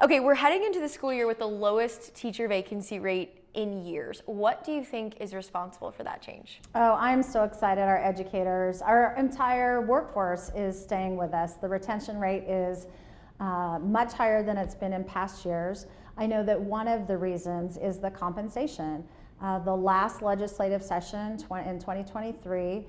Okay, we're heading into the school year with the lowest teacher vacancy rate in years. What do you think is responsible for that change? Oh, I'm so excited. Our educators, our entire workforce is staying with us. The retention rate is much higher than it's been in past years. I know that one of the reasons is the compensation. The last legislative session in 2023,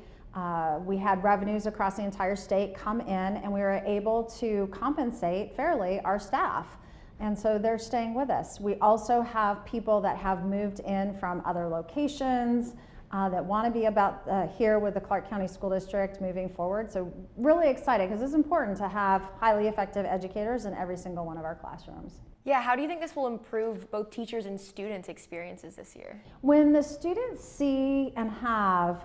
we had revenues across the entire state come in, and we were able to compensate fairly our staff. And so they're staying with us. We also have people that have moved in from other locations that want to be here with the Clark County School District moving forward. So really excited, because it's important to have highly effective educators in every single one of our classrooms. Yeah, how do you think this will improve both teachers and students' experiences this year? When the students see and have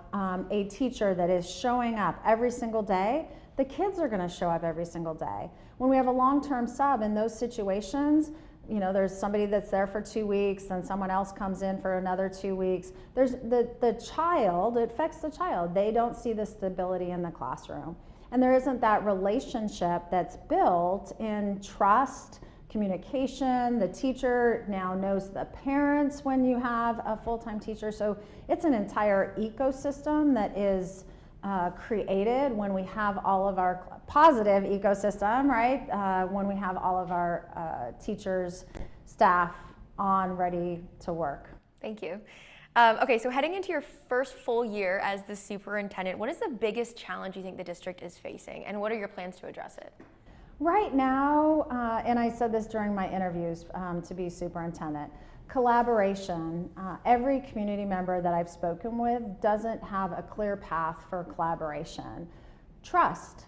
a teacher that is showing up every single day, the kids are going to show up every single day. When we have a long-term sub in those situations, you know, there's somebody that's there for 2 weeks and someone else comes in for another 2 weeks. There's the child, it affects the child. They don't see the stability in the classroom. And there isn't that relationship that's built in trust, communication. The teacher now knows the parents when you have a full-time teacher. So it's an entire ecosystem that is created when we have all of our positive ecosystem, right? When we have all of our teachers, staff on, ready to work. Thank you. Okay, so heading into your first full year as the superintendent, what is the biggest challenge you think the district is facing, and what are your plans to address it? Right now, and I said this during my interviews to be superintendent, collaboration. Every community member that I've spoken with doesn't have a clear path for collaboration. Trust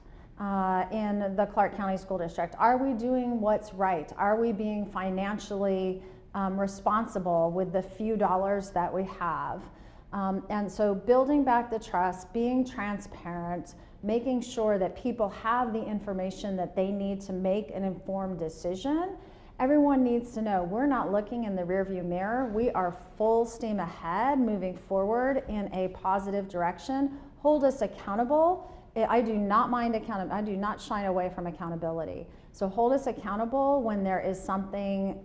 in the Clark County School District. Are we doing what's right? Are we being financially responsible with the few dollars that we have? And so building back the trust, being transparent, making sure that people have the information that they need to make an informed decision. Everyone needs to know we're not looking in the rearview mirror. We are full steam ahead, moving forward in a positive direction. Hold us accountable. I do not mind accountability. I do not shy away from accountability. So hold us accountable when there is something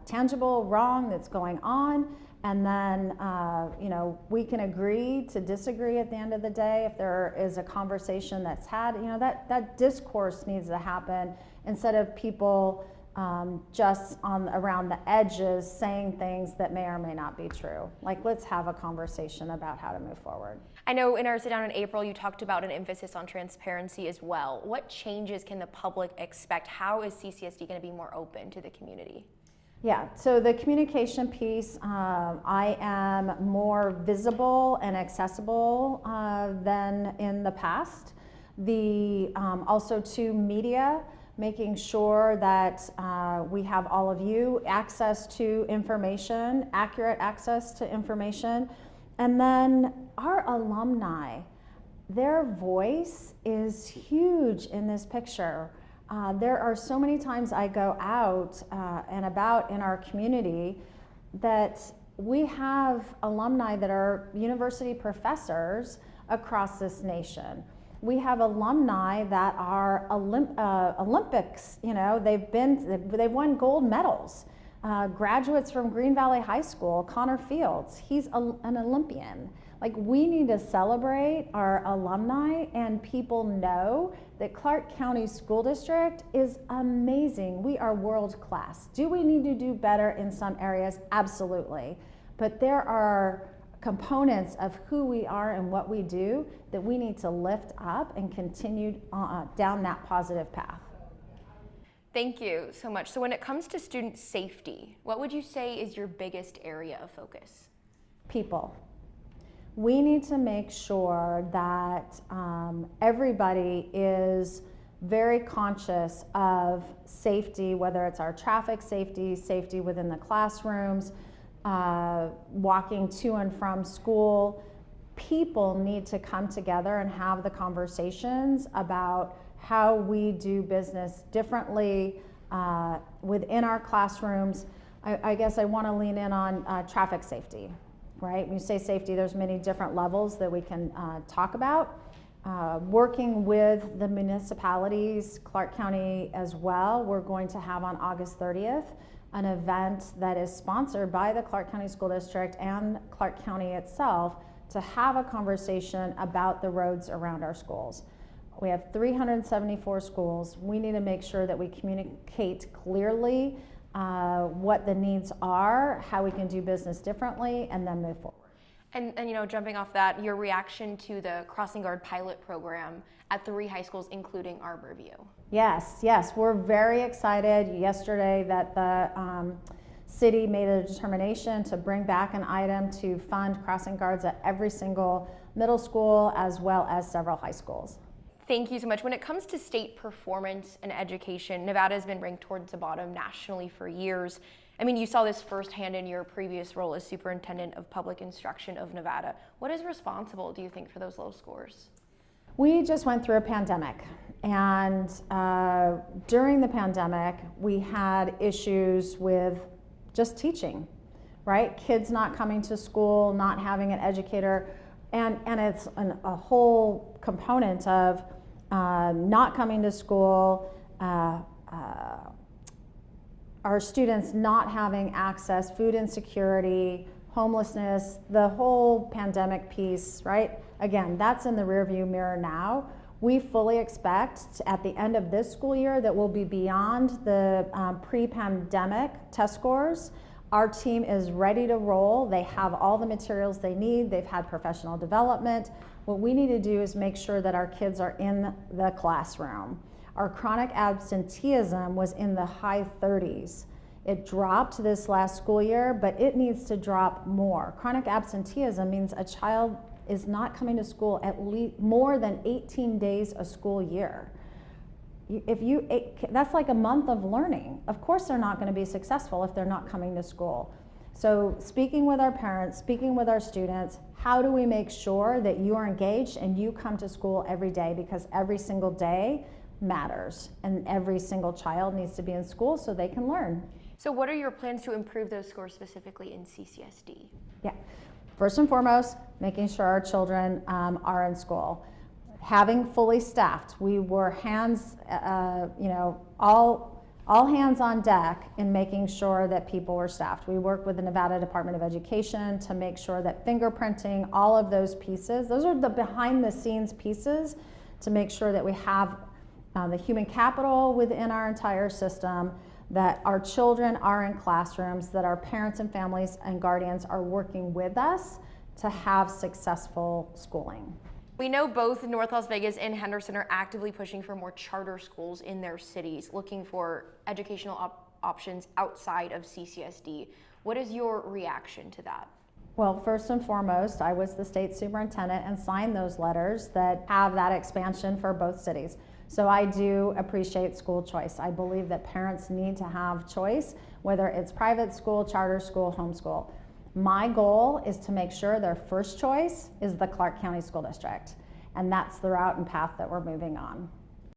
tangible, wrong that's going on. And then, you know, we can agree to disagree at the end of the day. If there is a conversation that's had, you know, that discourse needs to happen instead of people just around the edges saying things that may or may not be true. Like, let's have a conversation about how to move forward. I know in our sit down in April, you talked about an emphasis on transparency as well. What changes can the public expect? How is CCSD going to be more open to the community? Yeah, so the communication piece, I am more visible and accessible than in the past. Also to media, making sure that we have all of you access to information, accurate access to information. And then our alumni, their voice is huge in this picture. There are so many times I go out and about in our community that we have alumni that are university professors across this nation. We have alumni that are Olympics, you know, they've won gold medals. Graduates from Green Valley High School, Connor Fields, he's an Olympian. Like, we need to celebrate our alumni, and people know that Clark County School District is amazing. We are world class. Do we need to do better in some areas? Absolutely. But there are components of who we are and what we do that we need to lift up and continue down that positive path. Thank you so much. So when it comes to student safety, what would you say is your biggest area of focus? People. We need to make sure that everybody is very conscious of safety, whether it's our traffic safety, safety within the classrooms, walking to and from school. People need to come together and have the conversations about how we do business differently within our classrooms. I guess I want to lean in on traffic safety. Right? When you say safety, there's many different levels that we can talk about. Working with the municipalities, Clark County as well, we're going to have on August 30th an event that is sponsored by the Clark County School District and Clark County itself to have a conversation about the roads around our schools. We have 374 schools. We need to make sure that we communicate clearly what the needs are, how we can do business differently, and then move forward. And you know, jumping off that, your reaction to the Crossing Guard pilot program at 3 high schools, including Arborview. Yes, we're very excited yesterday that the city made a determination to bring back an item to fund crossing guards at every single middle school as well as several high schools. Thank you so much. When it comes to state performance and education, Nevada has been ranked towards the bottom nationally for years. I mean, you saw this firsthand in your previous role as Superintendent of Public Instruction of Nevada. What is responsible, do you think, for those low scores? We just went through a pandemic, and during the pandemic, we had issues with just teaching, right? Kids not coming to school, not having an educator, and it's a whole component of not coming to school, our students not having access, food insecurity, homelessness, the whole pandemic piece, right? Again, that's in the rearview mirror now. We fully expect at the end of this school year that we'll be beyond the pre-pandemic test scores. Our team is ready to roll. They have all the materials they need. They've had professional development. What we need to do is make sure that our kids are in the classroom. Our chronic absenteeism was in the high 30s. It dropped this last school year, but it needs to drop more. Chronic absenteeism means a child is not coming to school at least more than 18 days a school year. That's like a month of learning. Of course they're not going to be successful if they're not coming to school. So speaking with our parents, speaking with our students, how do we make sure that you are engaged and you come to school every day, because every single day matters and every single child needs to be in school so they can learn. So what are your plans to improve those scores specifically in CCSD? Yeah, first and foremost, making sure our children are in school. Having fully staffed, we were all hands on deck in making sure that people were staffed. We work with the Nevada Department of Education to make sure that fingerprinting, all of those pieces, those are the behind the scenes pieces to make sure that we have the human capital within our entire system, that our children are in classrooms, that our parents and families and guardians are working with us to have successful schooling. We know both North Las Vegas and Henderson are actively pushing for more charter schools in their cities, looking for educational options outside of CCSD. What is your reaction to that? Well, first and foremost, I was the state superintendent and signed those letters that have that expansion for both cities. So I do appreciate school choice. I believe that parents need to have choice, whether it's private school, charter school, homeschool. My goal is to make sure their first choice is the Clark County School District, and that's the route and path that we're moving on.